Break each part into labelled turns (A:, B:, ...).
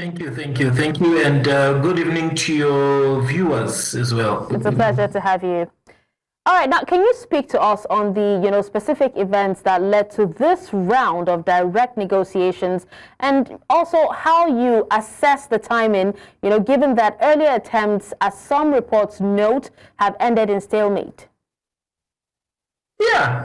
A: Thank you, and good evening to your viewers as well.
B: It's a pleasure to have you. All right, now can you speak to us on the specific events that led to this round of direct negotiations, and also how you assess the timing, given that earlier attempts, as some reports note, have ended in stalemate?
A: Yeah.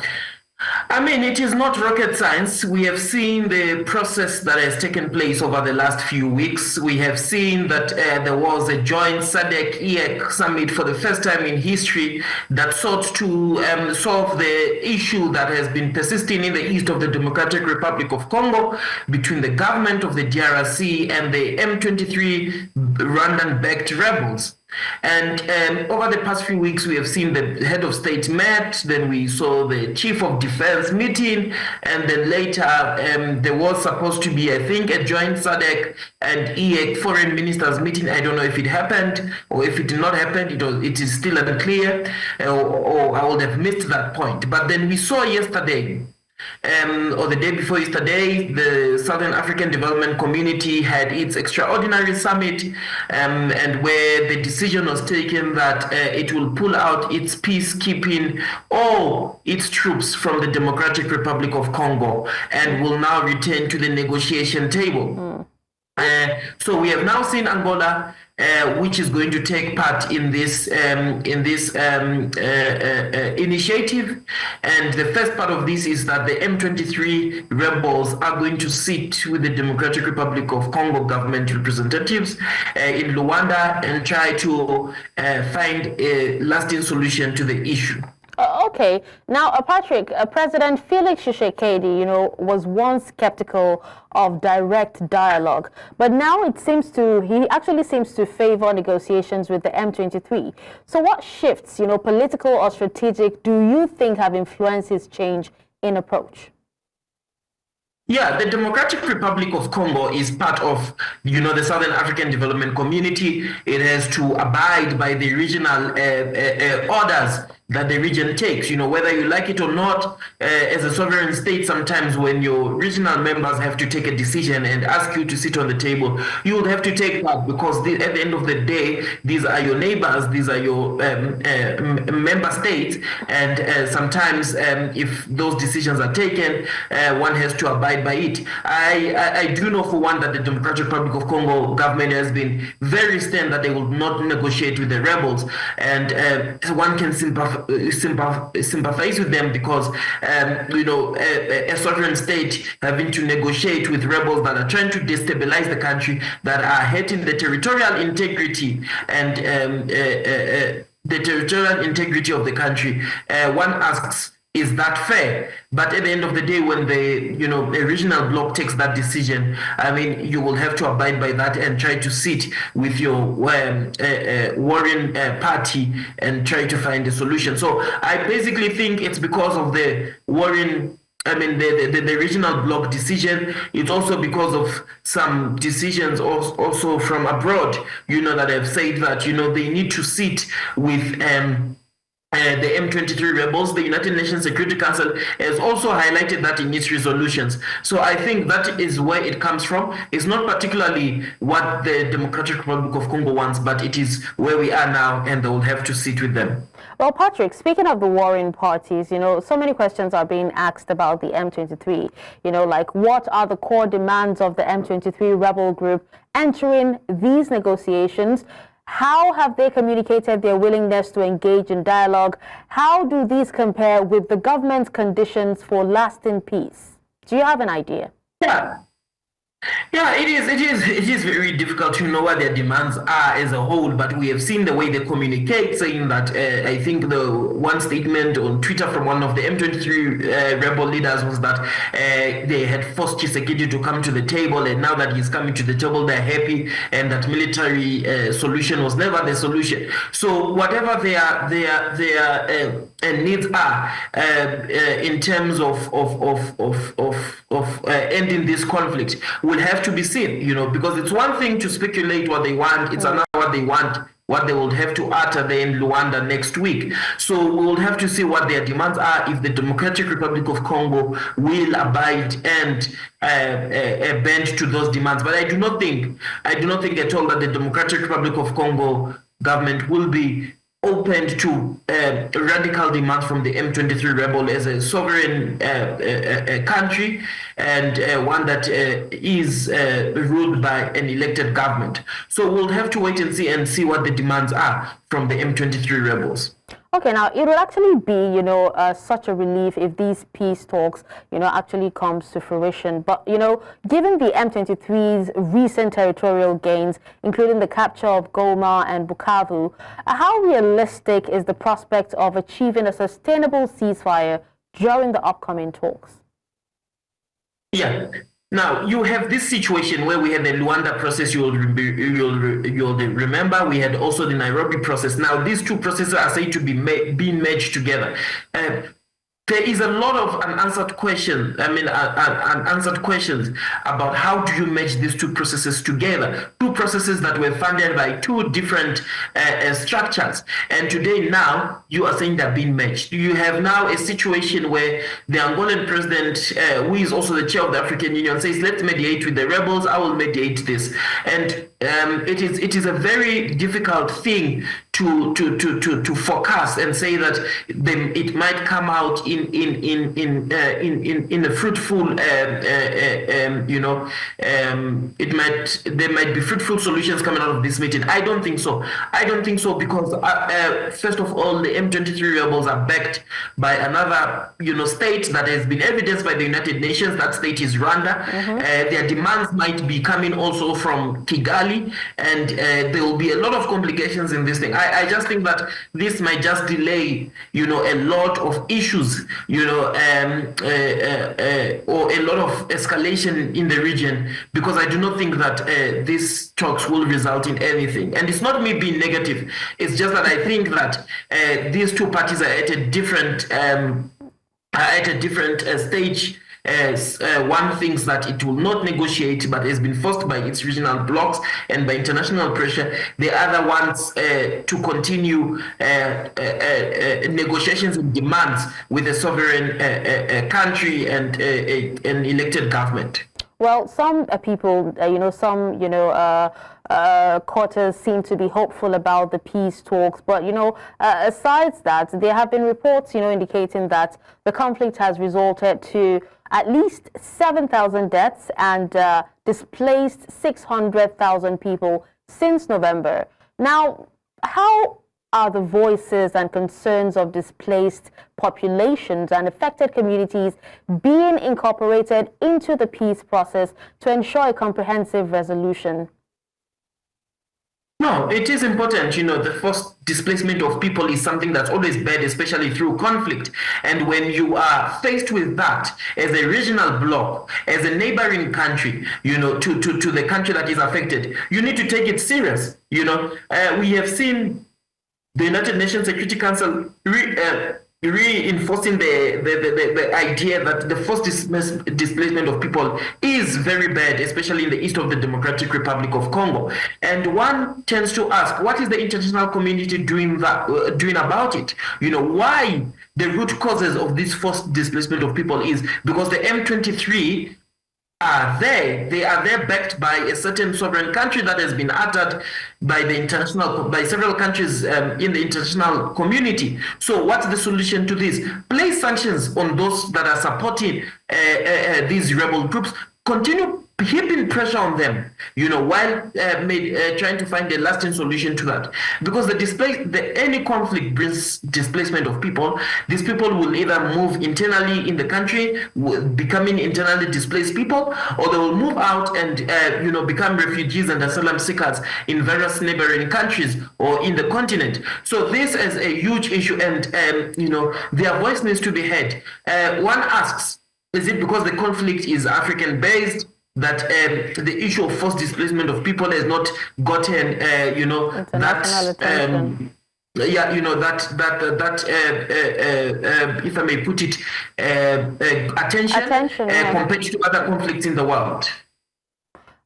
A: I mean, it is not rocket science. We have seen the process that has taken place over the last few weeks. We have seen that there was a joint SADC-EAC summit for the first time in history that sought to solve the issue that has been persisting in the east of the Democratic Republic of Congo between the government of the DRC and the M23 Rwandan-backed rebels. And over the past few weeks, we have seen the head of state met, then we saw the chief of defense meeting, and then later there was supposed to be, I think, a joint SADC and EAC foreign ministers meeting. I don't know if it happened or if it did not happen. It is still unclear, or I would have missed that point. But then we saw yesterday, or the day before yesterday, the Southern African Development Community had its extraordinary summit, and where the decision was taken that it will pull out its peacekeeping, all its troops from the Democratic Republic of Congo, and will now return to the negotiation table. So we have now seen Angola, which is going to take part in this initiative, and the first part of this is that the M23 rebels are going to sit with the Democratic Republic of Congo government representatives in Luanda and try to find a lasting solution to the issue.
B: Okay. Now, Patrick, President Felix Tshisekedi, was once skeptical of direct dialogue, but now he actually seems to favor negotiations with the M23. So what shifts, political or strategic, do you think have influenced his change in approach?
A: Yeah, the Democratic Republic of Congo is part of, the Southern African Development Community. It has to abide by the regional orders that the region takes, whether you like it or not. As a sovereign state, sometimes when your regional members have to take a decision and ask you to sit on the table, you will have to take that, because at the end of the day, these are your neighbors, these are your member states, and sometimes if those decisions are taken, one has to abide by it. I do know for one that the Democratic Republic of Congo government has been very stern that they will not negotiate with the rebels, and one can sympathize with them, because a sovereign state having to negotiate with rebels that are trying to destabilize the country, that are hurting the territorial integrity and the territorial integrity of the country, one asks, is that fair? But at the end of the day, when the regional bloc takes that decision, I mean, you will have to abide by that and try to sit with your warring party and try to find a solution. So I basically think it's because of the warring, the regional bloc decision. It's also because of some decisions also from abroad, that have said that, they need to sit with the M23 rebels. The United Nations Security Council has also highlighted that in its resolutions. So I think that is where it comes from. It's not particularly what the Democratic Republic of Congo wants, but it is where we are now, and they will have to sit with them.
B: Well, Patrick, speaking of the warring parties, so many questions are being asked about the M23. Like, what are the core demands of the M23 rebel group entering these negotiations? How have they communicated their willingness to engage in dialogue? How do these compare with the government's conditions for lasting peace? Do you have an idea?
A: Yeah, it is very difficult to know what their demands are as a whole, but we have seen the way they communicate, saying that I think the one statement on Twitter from one of the M23 rebel leaders was that they had forced Tshisekedi to come to the table, and now that he's coming to the table, they're happy, and that military solution was never the solution. So whatever their needs are in terms of ending this conflict will have to be seen, because it's one thing to speculate what they want, it's another what they want, what they will have to utter there in Luanda next week. So we will have to see what their demands are, if the Democratic Republic of Congo will abide and bend to those demands. But I do not think at all that the Democratic Republic of Congo government will be open to radical demands from the M23 rebel as a sovereign country and one that is ruled by an elected government. So we'll have to wait and see what the demands are from the M23 rebels.
B: Okay, now it will actually be, such a relief if these peace talks, actually comes to fruition. But, given the M23's recent territorial gains, including the capture of Goma and Bukavu, how realistic is the prospect of achieving a sustainable ceasefire during the upcoming talks?
A: Yeah. Now, you have this situation where we had the Luanda process, you'll remember, we had also the Nairobi process. Now, these two processes are said to be being merged together. There is a lot of unanswered questions about how do you merge these two processes together. Two processes that were funded by two different structures. And today now, you are saying they're being merged. You have now a situation where the Angolan president, who is also the chair of the African Union, says, let's mediate with the rebels, I will mediate this. And it is a very difficult thing to forecast and say that it might come out in a fruitful there might be fruitful solutions coming out of this meeting. I don't think so because first of all, the M23 rebels are backed by another state that has been evidenced by the United Nations. That state is Rwanda. Their demands might be coming also from Kigali, and there will be a lot of complications in this thing. I just think that this might just delay, a lot of issues, or a lot of escalation in the region, because I do not think that these talks will result in anything. And it's not me being negative. It's just that I think that these two parties are at a different stage. One thinks that it will not negotiate, but has been forced by its regional blocs and by international pressure. The other wants to continue negotiations and demands with a sovereign country and an elected government.
B: Well, some people, quarters seem to be hopeful about the peace talks. But, aside that, there have been reports, indicating that the conflict has resulted to at least 7,000 deaths and displaced 600,000 people since November. Now, how are the voices and concerns of displaced populations and affected communities being incorporated into the peace process to ensure a comprehensive resolution?
A: No, it is important. The first displacement of people is something that's always bad, especially through conflict. And when you are faced with that as a regional bloc, as a neighboring country, to the country that is affected, you need to take it serious. We have seen the United Nations Security Council reinforcing the idea that the first displacement of people is very bad, especially in the east of the Democratic Republic of Congo. And one tends to ask, what is the international community doing about it? Why the root causes of this first displacement of people is because the M23 are there. They are there backed by a certain sovereign country that has been uttered by several countries in the international community. So what's the solution to this? Place sanctions on those that are supporting these rebel groups. Continue heaping pressure on them, while trying to find a lasting solution to that. Because any conflict brings displacement of people. These people will either move internally in the country, becoming internally displaced people, or they will move out and become refugees and asylum seekers in various neighboring countries or in the continent. So this is a huge issue, and their voice needs to be heard. One asks, is it because the conflict is African-based that the issue of forced displacement of people has not gotten, if I may put it, attention, compared to other conflicts in the world?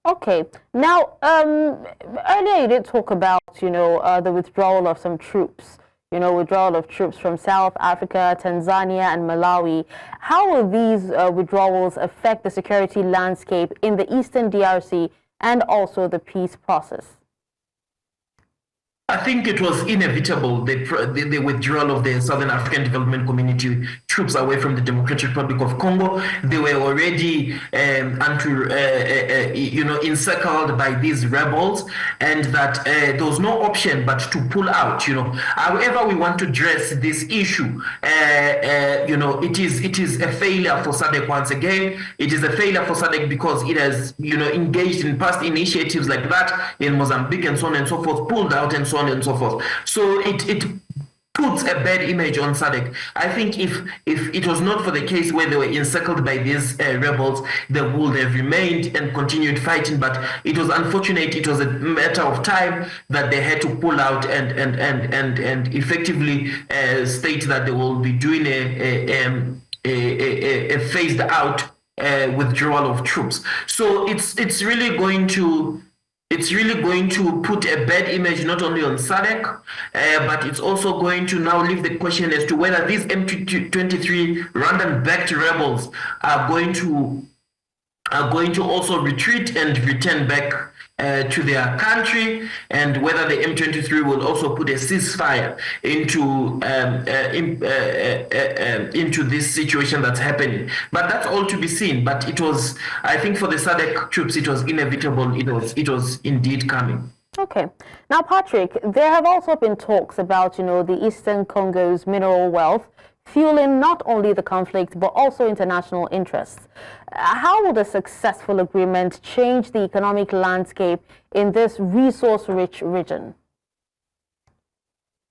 B: Okay. Now, earlier you did talk about, the withdrawal of some troops, withdrawal of troops from South Africa, Tanzania, and Malawi. How will these withdrawals affect the security landscape in the Eastern DRC and also the peace process?
A: I think it was inevitable, the withdrawal of the Southern African Development Community troops away from the Democratic Republic of Congo. They were already encircled by these rebels, and that there was no option but to pull out. However we want to address this issue, it is a failure for SADC once again. It is a failure for SADC because it has engaged in past initiatives like that in Mozambique and so on and so forth, pulled out and so on and so forth. So it puts a bad image on SADC. I think if it was not for the case where they were encircled by these rebels, they would have remained and continued fighting. But it was unfortunate. It was a matter of time that they had to pull out and effectively state that they will be doing a phased out withdrawal of troops. So it's really going to put a bad image not only on SADC, but it's also going to now leave the question as to whether these M23 Rwandan-backed rebels are going to also retreat and return back to their country, and whether the M23 will also put a ceasefire into this situation that's happening. But that's all to be seen. But it was, I think, for the SADC troops, it was inevitable. It was indeed coming.
B: Okay. Now, Patrick, there have also been talks about, the Eastern Congo's mineral wealth fueling not only the conflict, but also international interests. How would a successful agreement change the economic landscape in this resource-rich region?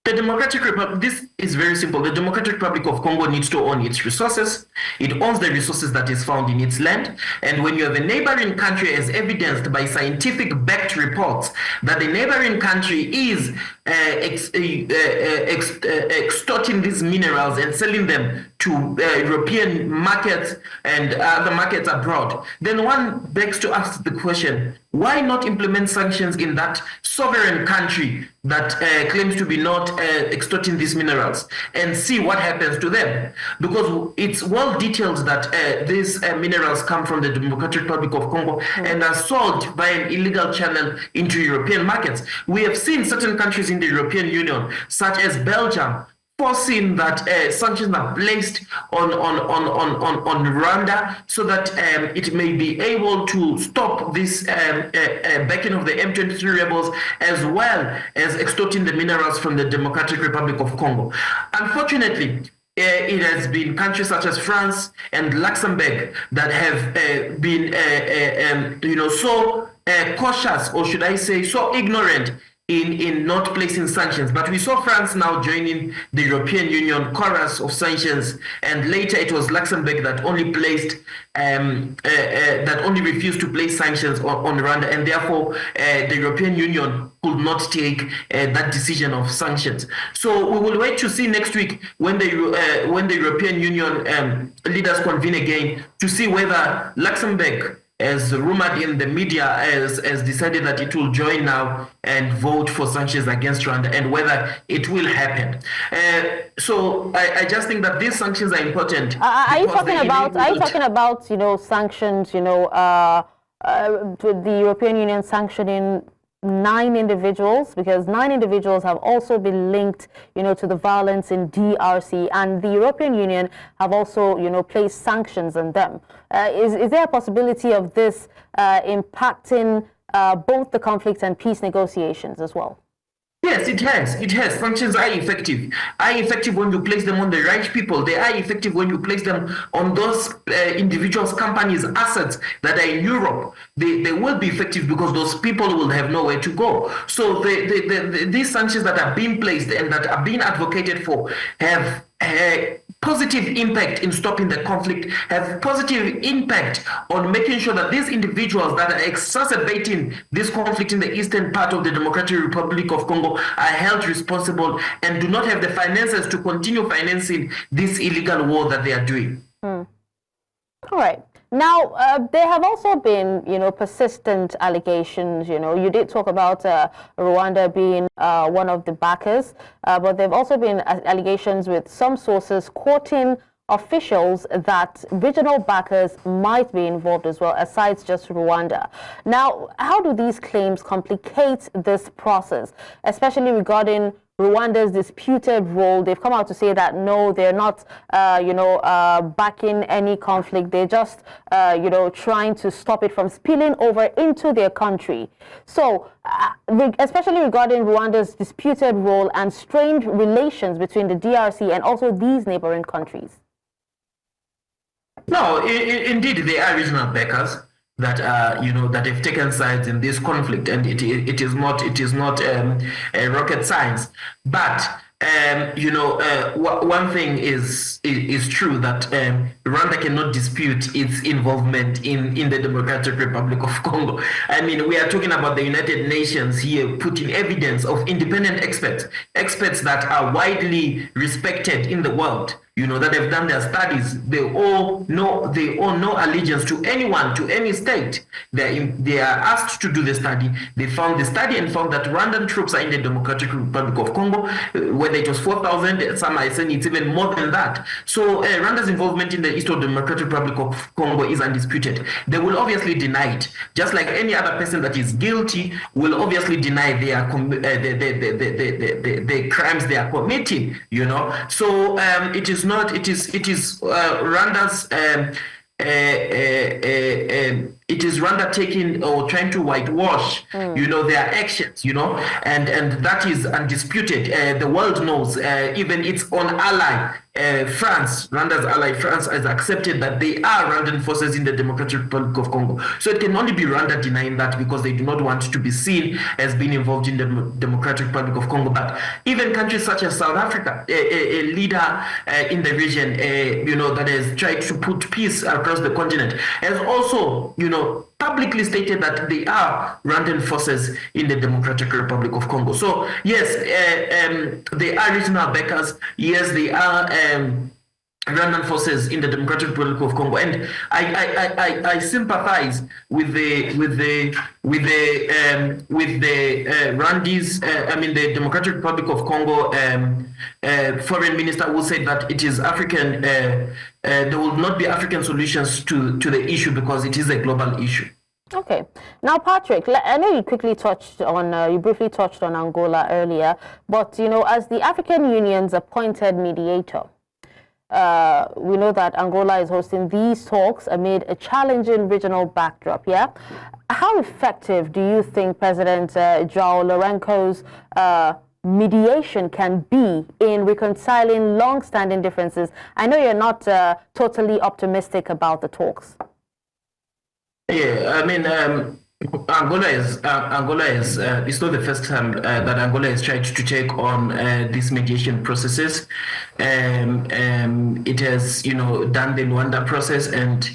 A: The Democratic Republic, this is very simple. The Democratic Republic of Congo needs to own its resources. It owns the resources that is found in its land. And when you have a neighboring country, as evidenced by scientific backed reports, that the neighboring country is extorting these minerals and selling them to European markets and other markets abroad, then one begs to ask the question, why not implement sanctions in that sovereign country that claims to be not extorting these minerals and see what happens to them? Because it's well detailed that these minerals come from the Democratic Republic of Congo and are sold by an illegal channel into European markets. We have seen certain countries in the European Union, such as Belgium, forcing that sanctions are placed on Rwanda so that it may be able to stop this backing of the M23 rebels, as well as extorting the minerals from the Democratic Republic of Congo. Unfortunately, it has been countries such as France and Luxembourg that have been, so cautious, or should I say, so ignorant in not placing sanctions. But we saw France now joining the European Union chorus of sanctions, and later it was Luxembourg that only placed that only refused to place sanctions on Rwanda, and therefore the European Union could not take that decision of sanctions. So we will wait to see next week when the European Union leaders convene again to see whether Luxembourg, as rumored in the media, has decided that it will join now and vote for sanctions against Rwanda, and whether it will happen. So I just think that these sanctions are important.
B: Are you talking about sanctions? The European Union sanctioning 9 individuals, because 9 individuals have also been linked, to the violence in DRC, and the European Union have also, placed sanctions on them. Is there a possibility of this impacting both the conflict and peace negotiations as well?
A: Yes, it has. It has. Sanctions are effective. Are effective when you place them on the right people. They are effective when you place them on those individuals, companies, assets that are in Europe. They will be effective because those people will have nowhere to go. So these sanctions that are being placed and that are being advocated for have positive impact in stopping the conflict, have positive impact on making sure that these individuals that are exacerbating this conflict in the eastern part of the Democratic Republic of Congo are held responsible and do not have the finances to continue financing this illegal war that they are doing.
B: All right. Now, there have also been, persistent allegations. You did talk about Rwanda being one of the backers, but there have also been allegations with some sources quoting officials that regional backers might be involved as well, aside just Rwanda. Now, how do these claims complicate this process, especially regarding Rwanda's disputed role? They've come out to say that no, they're not, backing any conflict. They're just, trying to stop it from spilling over into their country. So, especially regarding Rwanda's disputed role and strained relations between the DRC and also these neighboring countries.
A: No, indeed, they are regional backers that that have taken sides in this conflict, and it is not rocket science. But one thing is true, that Rwanda cannot dispute its involvement in the Democratic Republic of Congo. I mean, we are talking about the United Nations here putting evidence of independent experts that are widely respected in the world, that have done their studies. They all know allegiance to anyone, to any state. They are asked to do the study. They found the study and found that Rwandan troops are in the Democratic Republic of Congo, whether it was 4,000, some are saying it's even more than that. So Rwanda's involvement in the Eastern Democratic Republic of Congo is undisputed. They will obviously deny it, just like any other person that is guilty will obviously deny the crimes they are committing. So it is Rwanda's it is Rwanda taking or trying to whitewash, their actions, and that is undisputed. The world knows, even its own ally, France, Rwanda's ally, France, has accepted that they are Rwandan forces in the Democratic Republic of Congo. So it can only be Rwanda denying that because they do not want to be seen as being involved in the Democratic Republic of Congo. But even countries such as South Africa, a leader in the region, that has tried to put peace across the continent, has also, publicly stated that they are Rwandan forces in the Democratic Republic of Congo. So yes, they are regional backers. Yes, they are Rwandan forces in the Democratic Republic of Congo, and I sympathize with the Rwandese. The Democratic Republic of Congo foreign minister who said that it is African. There will not be African solutions to the issue because it is a global issue.
B: Okay. Now, Patrick, I know you briefly touched on Angola earlier, but as the African Union's appointed mediator, we know that Angola is hosting these talks amid a challenging regional backdrop. Yeah, how effective do you think President João Lourenço's mediation can be in reconciling long-standing differences? I know you're not totally optimistic about the talks.
A: Yeah, Angola is it's not the first time that Angola has tried to take on these mediation processes. It has done the Luanda process, and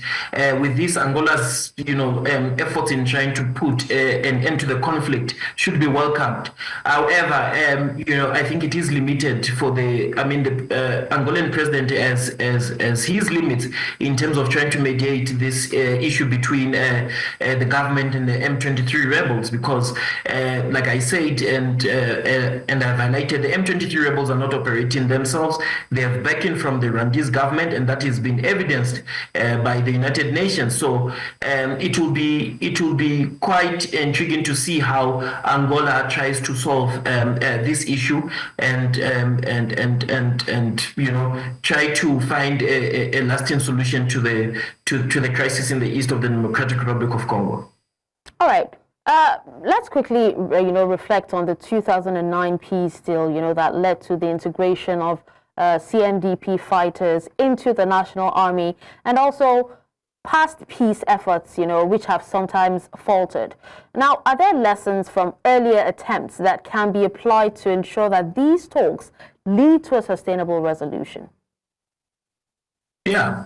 A: with this, Angola's efforts in trying to put an end to the conflict should be welcomed. However, I think it is limited for the Angolan president as his limits in terms of trying to mediate this issue between the government and the M23 rebels, because like I said, and I've highlighted, the M23 rebels are not operating themselves. They have backing from the Rwandese government, and that has been evidenced by the United Nations. So it will be quite intriguing to see how Angola tries to solve this issue and try to find a lasting solution to the crisis in the east of the Democratic Republic of Congo.
B: All right. Let's quickly, reflect on the 2009 peace deal, that led to the integration of CNDP fighters into the National Army, and also past peace efforts, which have sometimes faltered. Now, are there lessons from earlier attempts that can be applied to ensure that these talks lead to a sustainable resolution?
A: They are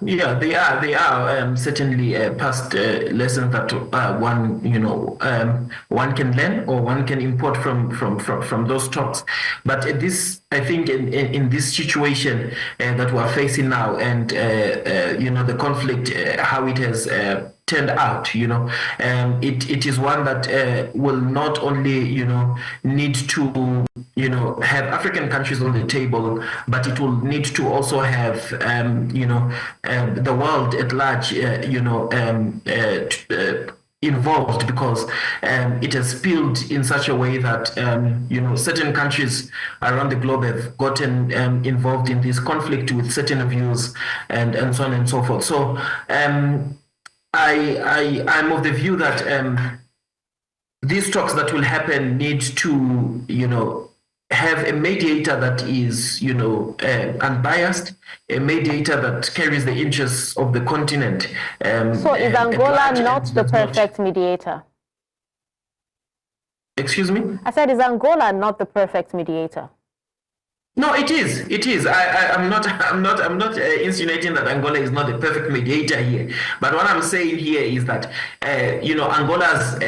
A: certainly past lessons that one can learn or one can import from those talks. But this, I think, in this situation that we're facing now, and the conflict, how it has turned out, it is one that will not only need to have African countries on the table, but it will need to also have the world at large involved, because it has spilled in such a way that certain countries around the globe have gotten involved in this conflict with certain views, and so on and so forth. So I'm of the view that these talks that will happen need to have a mediator that is unbiased, a mediator that carries the interests of the continent.
B: So is Angola not the perfect mediator?
A: Excuse me?
B: I said, is Angola not the perfect mediator?
A: No, it is. It is. I'm not insinuating that Angola is not the perfect mediator here. But what I'm saying here is that Angola's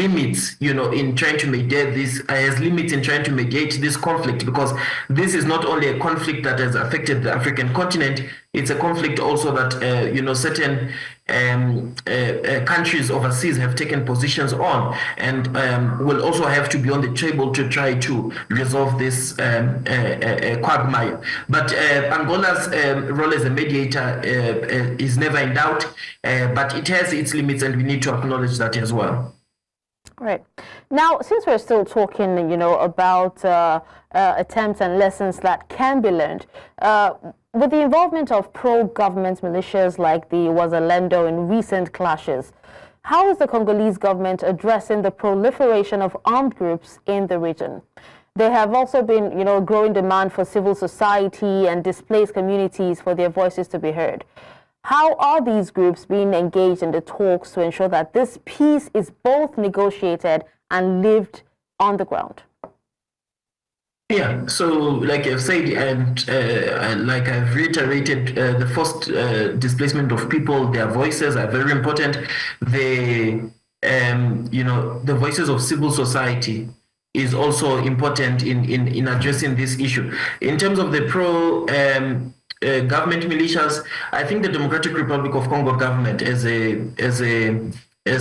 A: limits, in trying to mediate this, has limits in trying to mediate this conflict, because this is not only a conflict that has affected the African continent, it's a conflict also that, certain countries overseas have taken positions on, and will also have to be on the table to try to resolve this quagmire. But Angola's role as a mediator is never in doubt, but it has its limits, and we need to acknowledge that as well.
B: Right. Now, since we're still talking, about attempts and lessons that can be learned, with the involvement of pro-government militias like the Wazalendo in recent clashes, how is the Congolese government addressing the proliferation of armed groups in the region? There have also been, growing demand for civil society and displaced communities for their voices to be heard. How are these groups being engaged in the talks to ensure that this peace is both negotiated and lived on the ground?
A: Yeah, so like I've said, and like I've reiterated, the first displacement of people, their voices are very important. The voices of civil society is also important in addressing this issue. In terms of the government militias, I think the Democratic Republic of Congo government as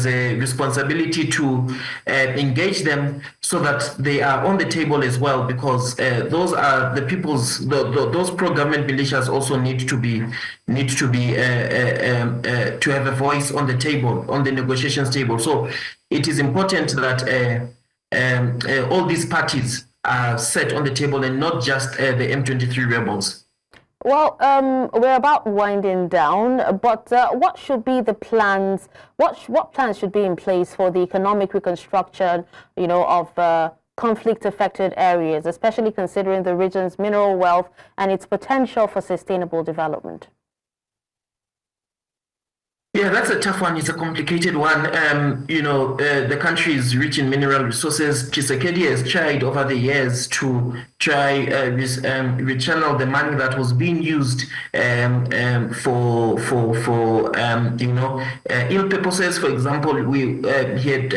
A: a responsibility to engage them so that they are on the table as well, because those are the people's, those pro-government militias also need to have a voice on the table, on the negotiations table. So it is important that all these parties are set on the table, and not just the M23 rebels.
B: Well, we're about winding down, but what should be the plans? What plans should be in place for the economic reconstruction, of conflict-affected areas, especially considering the region's mineral wealth and its potential for sustainable development?
A: Yeah, that's a tough one. It's a complicated one. The country is rich in mineral resources. Tshisekedi has tried over the years to try rechannel the money that was being used for ill purposes. For example, he had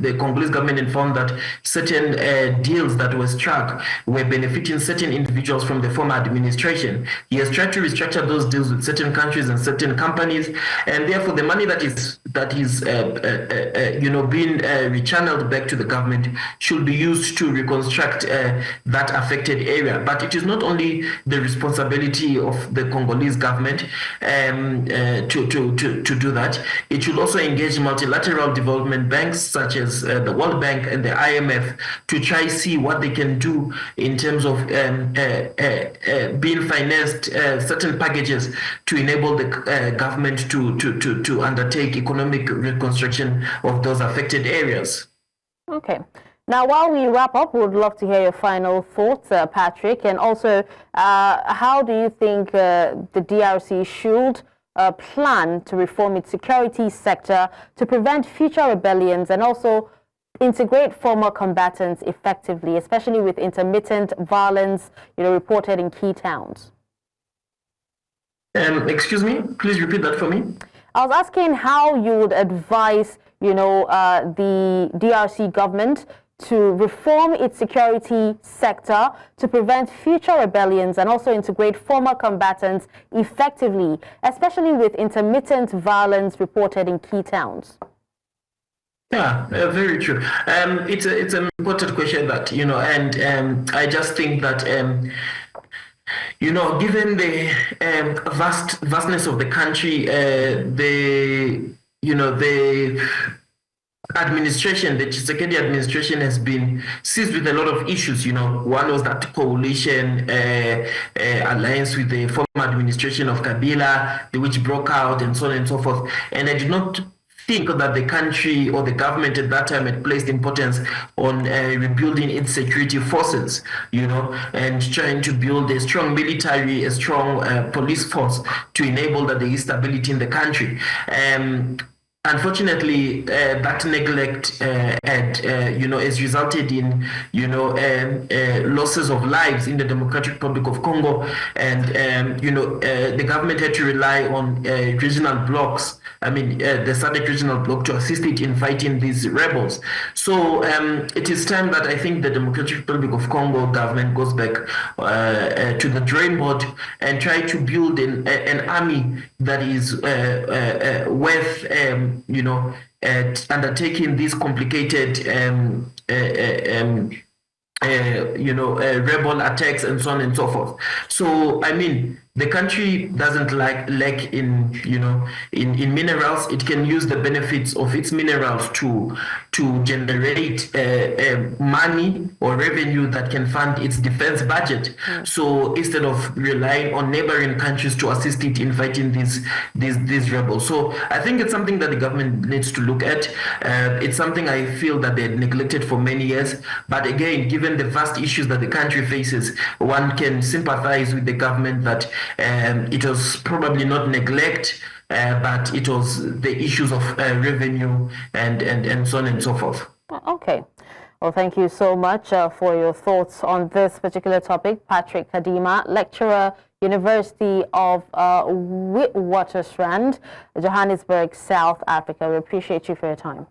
A: the Congolese government informed that certain deals that were struck were benefiting certain individuals from the former administration. He has tried to restructure those deals with certain countries and certain companies, and therefore the money that is being rechanneled back to the government should be used to reconstruct that affected area. But it is not only the responsibility of the Congolese government to do that. It should also engage multilateral development banks such as the World Bank and the IMF to try see what they can do in terms of being financed certain packages to enable the government to undertake economic reconstruction of those affected areas.
B: Okay. Now, while we wrap up, we would love to hear your final thoughts, Patrick, and also how do you think the DRC should plan to reform its security sector to prevent future rebellions and also integrate former combatants effectively, especially with intermittent violence, reported in key towns?
A: Excuse me, please repeat that for me.
B: I was asking how you would advise, the DRC government to reform its security sector to prevent future rebellions and also integrate former combatants effectively, especially with intermittent violence reported in key towns.
A: Yeah, very true. It's an important question that, and I just think that given the vastness of the country, the administration, the Tshisekedi administration has been seized with a lot of issues. One was that coalition alliance with the former administration of Kabila, which broke out, and so on and so forth. And I did not think that the country or the government at that time had placed importance on rebuilding its security forces, and trying to build a strong military, a strong police force to enable the stability in the country. Unfortunately, that neglect has resulted in losses of lives in the Democratic Republic of Congo, and the government had to rely on regional blocs. The SADC regional bloc to assist it in fighting these rebels. So it is time that I think the Democratic Republic of Congo government goes back to the drawing board and try to build an army that is worth undertaking these complicated rebel attacks and so on and so forth. So the country doesn't lack in minerals. It can use the benefits of its minerals to generate money or revenue that can fund its defense budget. So instead of relying on neighboring countries to assist it in fighting these rebels. So I think it's something that the government needs to look at. It's something I feel that they had neglected for many years. But again, given the vast issues that the country faces, one can sympathize with the government that it was probably not neglect, but it was the issues of revenue and so on and so forth.
B: Okay. Well, thank you so much for your thoughts on this particular topic. Patrick Kadima, lecturer, University of Witwatersrand, Johannesburg, South Africa. We appreciate you for your time.